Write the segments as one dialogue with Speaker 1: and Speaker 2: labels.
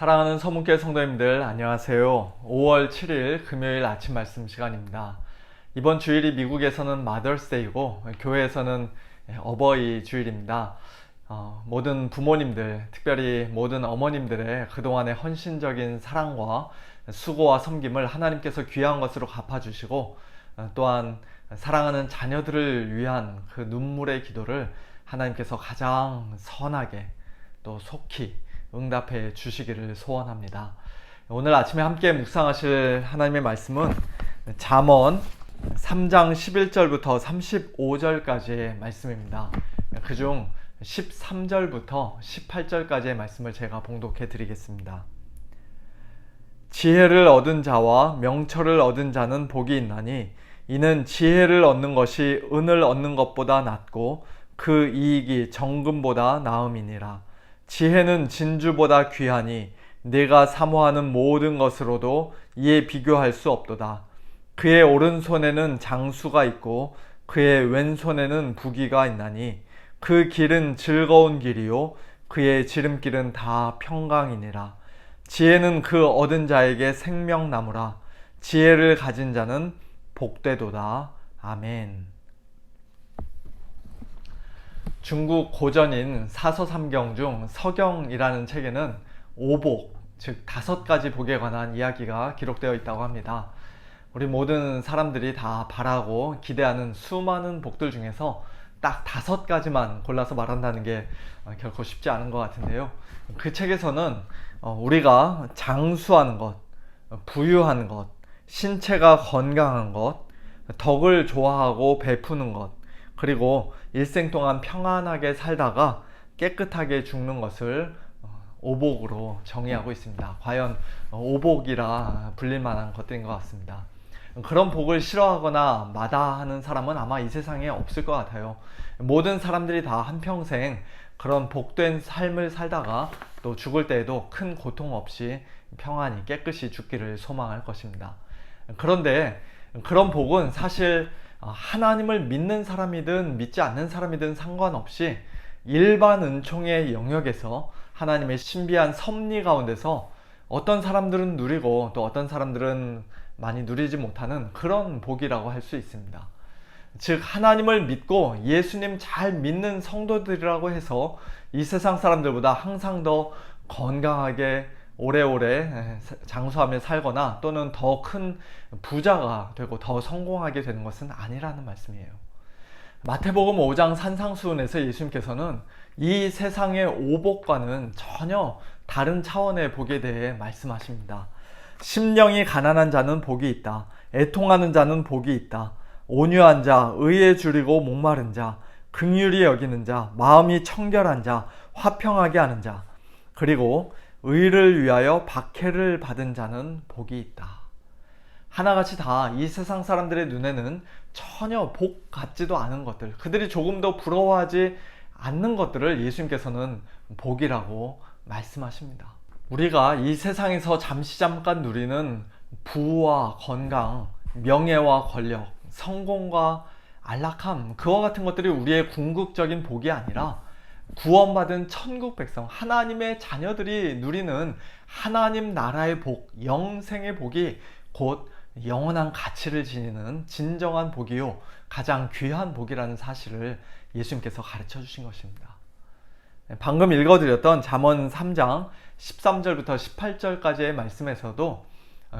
Speaker 1: 사랑하는 서문교회 성도님들 안녕하세요. 5월 7일 금요일 아침 말씀 시간입니다. 이번 주일이 미국에서는 마더스데이고 교회에서는 어버이 주일입니다. 모든 부모님들, 특별히 모든 어머님들의 그동안의 헌신적인 사랑과 수고와 섬김을 하나님께서 귀한 것으로 갚아주시고 또한 사랑하는 자녀들을 위한 그 눈물의 기도를 하나님께서 가장 선하게 또 속히 응답해 주시기를 소원합니다. 오늘 아침에 함께 묵상하실 하나님의 말씀은 잠언 3장 11절부터 35절까지의 말씀입니다. 그중 13절부터 18절까지의 말씀을 제가 봉독해 드리겠습니다. 지혜를 얻은 자와 명철을 얻은 자는 복이 있나니 이는 지혜를 얻는 것이 은을 얻는 것보다 낫고 그 이익이 정금보다 나음이니라. 지혜는 진주보다 귀하니 내가 사모하는 모든 것으로도 이에 비교할 수 없도다. 그의 오른손에는 장수가 있고 그의 왼손에는 부귀가 있나니 그 길은 즐거운 길이요 그의 지름길은 다 평강이니라. 지혜는 그 얻은 자에게 생명나무라. 지혜를 가진 자는 복되도다. 아멘. 중국 고전인 사서삼경 중 서경이라는 책에는 오복, 즉 5가지 복에 관한 이야기가 기록되어 있다고 합니다. 우리 모든 사람들이 다 바라고 기대하는 수많은 복들 중에서 딱 5가지만 골라서 말한다는 게 결코 쉽지 않은 것 같은데요. 그 책에서는 우리가 장수하는 것, 부유한 것, 신체가 건강한 것, 덕을 좋아하고 베푸는 것, 그리고 일생 동안 평안하게 살다가 깨끗하게 죽는 것을 오복으로 정의하고 있습니다. 과연 오복이라 불릴 만한 것들인 것 같습니다. 그런 복을 싫어하거나 마다하는 사람은 아마 이 세상에 없을 것 같아요. 모든 사람들이 다 한평생 그런 복된 삶을 살다가 또 죽을 때에도 큰 고통 없이 평안히 깨끗이 죽기를 소망할 것입니다. 그런데 그런 복은 사실 하나님을 믿는 사람이든 믿지 않는 사람이든 상관없이 일반 은총의 영역에서 하나님의 신비한 섭리 가운데서 어떤 사람들은 누리고 또 어떤 사람들은 많이 누리지 못하는 그런 복이라고 할 수 있습니다. 즉 하나님을 믿고 예수님 잘 믿는 성도들이라고 해서 이 세상 사람들보다 항상 더 건강하게 오래오래 장수하며 살거나 또는 더 큰 부자가 되고 더 성공하게 되는 것은 아니라는 말씀이에요. 마태복음 5장 산상수훈에서 예수님께서는 이 세상의 오복과는 전혀 다른 차원의 복에 대해 말씀하십니다. 심령이 가난한 자는 복이 있다. 애통하는 자는 복이 있다. 온유한 자, 의에 줄이고 목마른 자, 긍휼히 여기는 자, 마음이 청결한 자, 화평하게 하는 자, 그리고 의를 위하여 박해를 받은 자는 복이 있다. 하나같이 다 이 세상 사람들의 눈에는 전혀 복 같지도 않은 것들, 그들이 조금도 부러워하지 않는 것들을 예수님께서는 복이라고 말씀하십니다. 우리가 이 세상에서 잠깐 누리는 부와 건강, 명예와 권력, 성공과 안락함, 그와 같은 것들이 우리의 궁극적인 복이 아니라 구원받은 천국 백성, 하나님의 자녀들이 누리는 하나님 나라의 복, 영생의 복이 곧 영원한 가치를 지니는 진정한 복이요 가장 귀한 복이라는 사실을 예수님께서 가르쳐 주신 것입니다. 방금 읽어드렸던 잠언 3장 13절부터 18절까지의 말씀에서도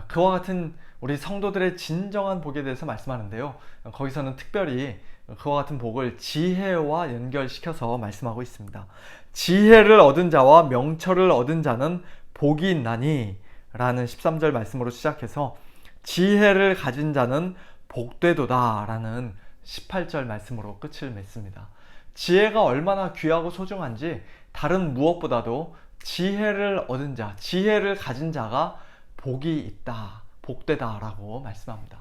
Speaker 1: 그와 같은 우리 성도들의 진정한 복에 대해서 말씀하는데요, 거기서는 특별히 그와 같은 복을 지혜와 연결시켜서 말씀하고 있습니다. 지혜를 얻은 자와 명철을 얻은 자는 복이 있나니 라는 13절 말씀으로 시작해서 지혜를 가진 자는 복되도다 라는 18절 말씀으로 끝을 맺습니다. 지혜가 얼마나 귀하고 소중한지 다른 무엇보다도 지혜를 얻은 자, 지혜를 가진 자가 복이 있다, 복되다 라고 말씀합니다.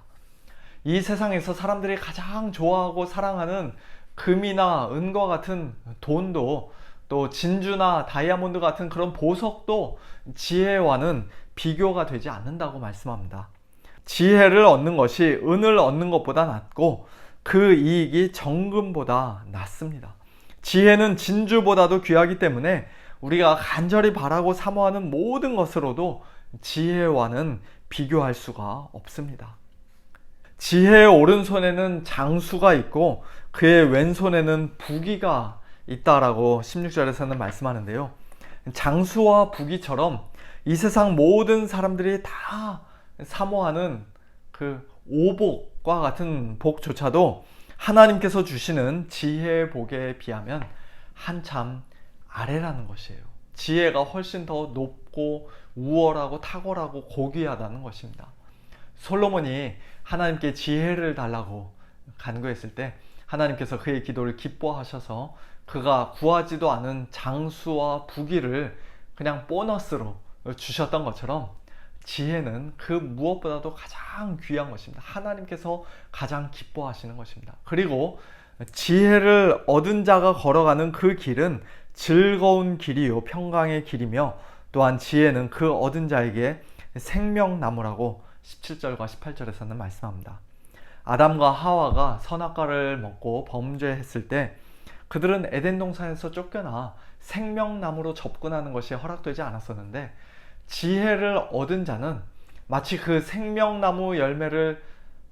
Speaker 1: 이 세상에서 사람들이 가장 좋아하고 사랑하는 금이나 은과 같은 돈도, 또 진주나 다이아몬드 같은 그런 보석도 지혜와는 비교가 되지 않는다고 말씀합니다. 지혜를 얻는 것이 은을 얻는 것보다 낫고 그 이익이 정금보다 낫습니다. 지혜는 진주보다도 귀하기 때문에 우리가 간절히 바라고 사모하는 모든 것으로도 지혜와는 비교할 수가 없습니다. 지혜의 오른손에는 장수가 있고 그의 왼손에는 부귀가 있다라고 16절에서는 말씀하는데요. 장수와 부귀처럼 이 세상 모든 사람들이 다 사모하는 그 오복과 같은 복조차도 하나님께서 주시는 지혜의 복에 비하면 한참 아래라는 것이에요. 지혜가 훨씬 더 높고 우월하고 탁월하고 고귀하다는 것입니다. 솔로몬이 하나님께 지혜를 달라고 간구했을 때 하나님께서 그의 기도를 기뻐하셔서 그가 구하지도 않은 장수와 부귀를 그냥 보너스로 주셨던 것처럼 지혜는 그 무엇보다도 가장 귀한 것입니다. 하나님께서 가장 기뻐하시는 것입니다. 그리고 지혜를 얻은 자가 걸어가는 그 길은 즐거운 길이요 평강의 길이며 또한 지혜는 그 얻은 자에게 생명나무라고 17절과 18절에서는 말씀합니다. 아담과 하와가 선악과를 먹고 범죄했을 때 그들은 에덴 동산에서 쫓겨나 생명나무로 접근하는 것이 허락되지 않았었는데 지혜를 얻은 자는 마치 그 생명나무 열매를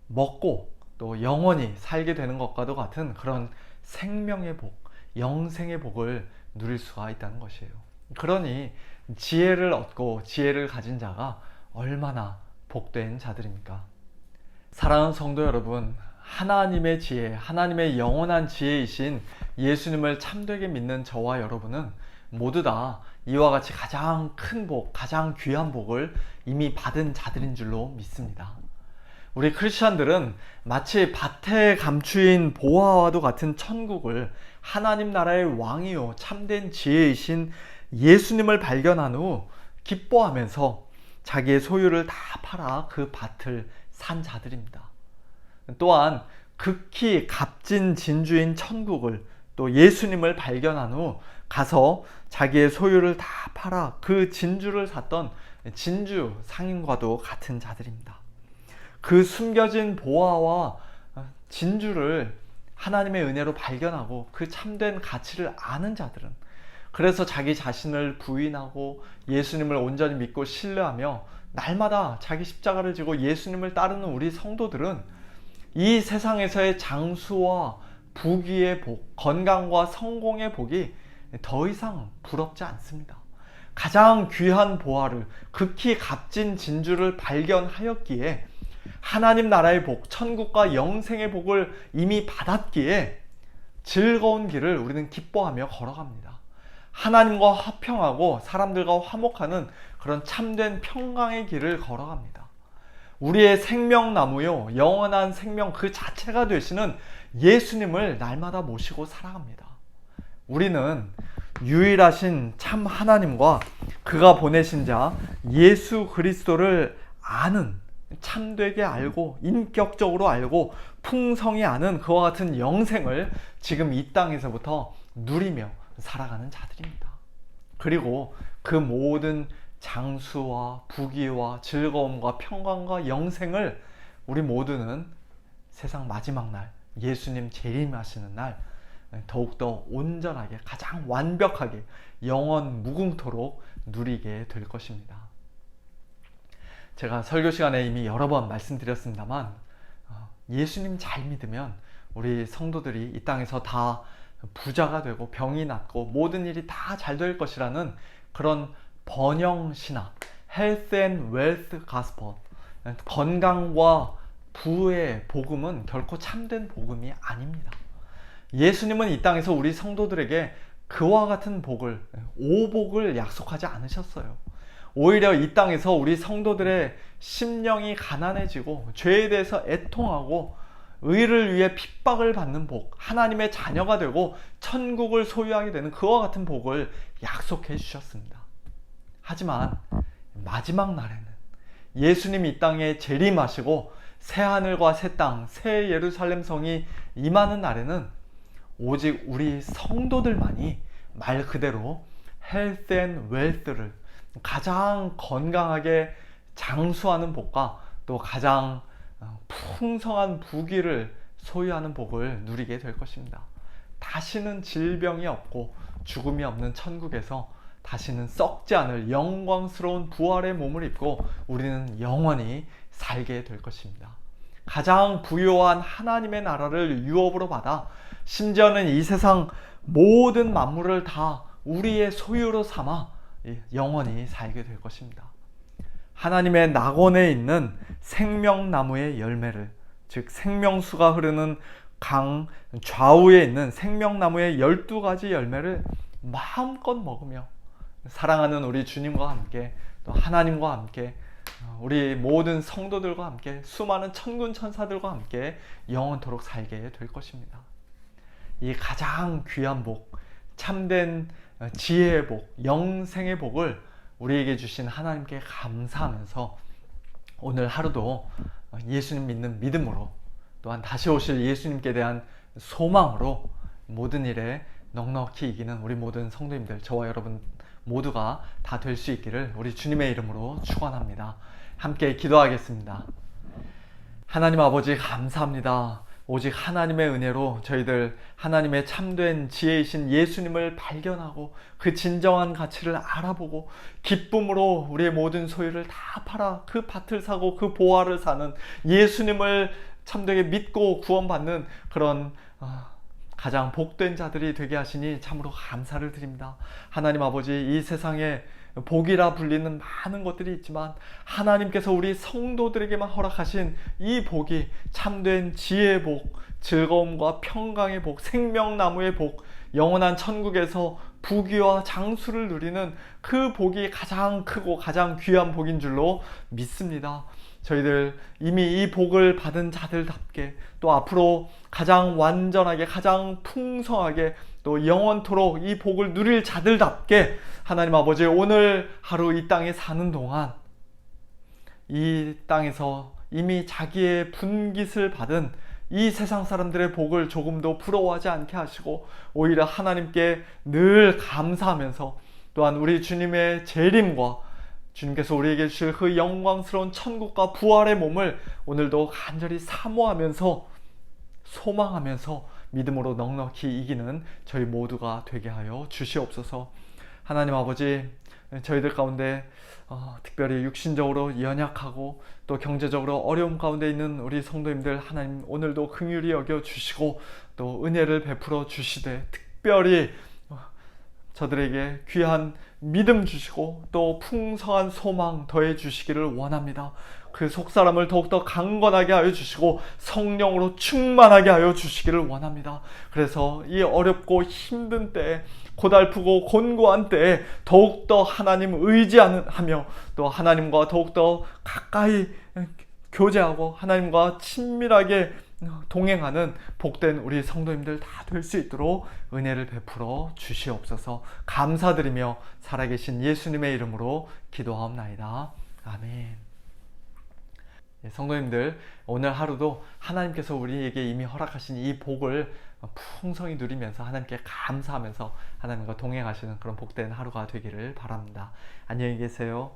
Speaker 1: 먹고 또 영원히 살게 되는 것과도 같은 그런 생명의 복, 영생의 복을 누릴 수가 있다는 것이에요. 그러니 지혜를 얻고 지혜를 가진 자가 얼마나 복된 자들입니까? 사랑하는 성도 여러분, 하나님의 지혜, 하나님의 영원한 지혜이신 예수님을 참되게 믿는 저와 여러분은 모두 다 이와 같이 가장 큰 복, 가장 귀한 복을 이미 받은 자들인 줄로 믿습니다. 우리 크리스찬들은 마치 밭에 감추인 보화와도 같은 천국을 하나님 나라의 왕이요 참된 지혜이신 예수님을 발견한 후 기뻐하면서 자기의 소유를 다 팔아 그 밭을 산 자들입니다. 또한 극히 값진 진주인 천국을 또 예수님을 발견한 후 가서 자기의 소유를 다 팔아 그 진주를 샀던 진주 상인과도 같은 자들입니다. 그 숨겨진 보화와 진주를 하나님의 은혜로 발견하고 그 참된 가치를 아는 자들은 그래서 자기 자신을 부인하고 예수님을 온전히 믿고 신뢰하며 날마다 자기 십자가를 지고 예수님을 따르는 우리 성도들은 이 세상에서의 장수와 부귀의 복, 건강과 성공의 복이 더 이상 부럽지 않습니다. 가장 귀한 보화를, 극히 값진 진주를 발견하였기에 하나님 나라의 복, 천국과 영생의 복을 이미 받았기에 즐거운 길을 우리는 기뻐하며 걸어갑니다. 하나님과 화평하고 사람들과 화목하는 그런 참된 평강의 길을 걸어갑니다. 우리의 생명나무요, 영원한 생명 그 자체가 되시는 예수님을 날마다 모시고 살아갑니다. 우리는 유일하신 참 하나님과 그가 보내신 자 예수 그리스도를 아는, 참되게 알고 인격적으로 알고 풍성히 아는 그와 같은 영생을 지금 이 땅에서부터 누리며 살아가는 자들입니다. 그리고 그 모든 장수와 부귀와 즐거움과 평강과 영생을 우리 모두는 세상 마지막 날 예수님 재림하시는 날 더욱더 온전하게 가장 완벽하게 영원 무궁토록 누리게 될 것입니다. 제가 설교 시간에 이미 여러 번 말씀드렸습니다만 예수님 잘 믿으면 우리 성도들이 이 땅에서 다 부자가 되고 병이 낫고 모든 일이 다 잘 될 것이라는 그런 번영신학, Health and Wealth Gospel, 건강과 부의 복음은 결코 참된 복음이 아닙니다. 예수님은 이 땅에서 우리 성도들에게 그와 같은 복을, 오복을 약속하지 않으셨어요. 오히려 이 땅에서 우리 성도들의 심령이 가난해지고 죄에 대해서 애통하고 의를 위해 핍박을 받는 복, 하나님의 자녀가 되고 천국을 소유하게 되는 그와 같은 복을 약속해 주셨습니다. 하지만 마지막 날에는 예수님이 이 땅에 재림하시고 새하늘과 새 땅, 새 예루살렘 성이 임하는 날에는 오직 우리 성도들만이 말 그대로 Health and Wealth를 가장 건강하게 장수하는 복과 또 가장 풍성한 부귀를 소유하는 복을 누리게 될 것입니다. 다시는 질병이 없고 죽음이 없는 천국에서 다시는 썩지 않을 영광스러운 부활의 몸을 입고 우리는 영원히 살게 될 것입니다. 가장 부요한 하나님의 나라를 유업으로 받아 심지어는 이 세상 모든 만물을 다 우리의 소유로 삼아 영원히 살게 될 것입니다. 하나님의 낙원에 있는 생명나무의 열매를, 즉 생명수가 흐르는 강 좌우에 있는 생명나무의 12가지 열매를 마음껏 먹으며 사랑하는 우리 주님과 함께, 또 하나님과 함께, 우리 모든 성도들과 함께, 수많은 천군 천사들과 함께 영원토록 살게 될 것입니다. 이 가장 귀한 복, 참된 지혜의 복, 영생의 복을 우리에게 주신 하나님께 감사하면서 오늘 하루도 예수님 믿는 믿음으로, 또한 다시 오실 예수님께 대한 소망으로 모든 일에 넉넉히 이기는 우리 모든 성도님들, 저와 여러분 모두가 다 될 수 있기를 우리 주님의 이름으로 축원합니다. 함께 기도하겠습니다. 하나님 아버지 감사합니다. 오직 하나님의 은혜로 저희들 하나님의 참된 지혜이신 예수님을 발견하고 그 진정한 가치를 알아보고 기쁨으로 우리의 모든 소유를 다 팔아 그 밭을 사고 그 보화를 사는 예수님을 참되게 믿고 구원받는 그런 가장 복된 자들이 되게 하시니 참으로 감사를 드립니다. 하나님 아버지, 이 세상에 복이라 불리는 많은 것들이 있지만 하나님께서 우리 성도들에게만 허락하신 이 복이 참된 지혜의 복, 즐거움과 평강의 복, 생명나무의 복, 영원한 천국에서 부귀와 장수를 누리는 그 복이 가장 크고 가장 귀한 복인 줄로 믿습니다. 저희들 이미 이 복을 받은 자들답게, 또 앞으로 가장 완전하게, 가장 풍성하게, 또 영원토록 이 복을 누릴 자들답게 하나님 아버지, 오늘 하루 이 땅에 사는 동안 이 땅에서 이미 자기의 분깃을 받은 이 세상 사람들의 복을 조금도 부러워하지 않게 하시고 오히려 하나님께 늘 감사하면서, 또한 우리 주님의 재림과 주님께서 우리에게 주실 그 영광스러운 천국과 부활의 몸을 오늘도 간절히 사모하면서 소망하면서 믿음으로 넉넉히 이기는 저희 모두가 되게 하여 주시옵소서. 하나님 아버지, 저희들 가운데 특별히 육신적으로 연약하고 또 경제적으로 어려움 가운데 있는 우리 성도님들, 하나님 오늘도 긍휼히 여겨 주시고 또 은혜를 베풀어 주시되, 특별히 저들에게 귀한 믿음 주시고 또 풍성한 소망 더해 주시기를 원합니다. 그 속사람을 더욱더 강건하게 하여 주시고 성령으로 충만하게 하여 주시기를 원합니다. 그래서 이 어렵고 힘든 때에, 고달프고 곤고한 때에 더욱더 하나님 의지하며 또 하나님과 더욱더 가까이 교제하고 하나님과 친밀하게 동행하는 복된 우리 성도님들 다 될 수 있도록 은혜를 베풀어 주시옵소서. 감사드리며 살아계신 예수님의 이름으로 기도하옵나이다. 아멘. 성도님들, 오늘 하루도 하나님께서 우리에게 이미 허락하신 이 복을 풍성히 누리면서 하나님께 감사하면서 하나님과 동행하시는 그런 복된 하루가 되기를 바랍니다. 안녕히 계세요.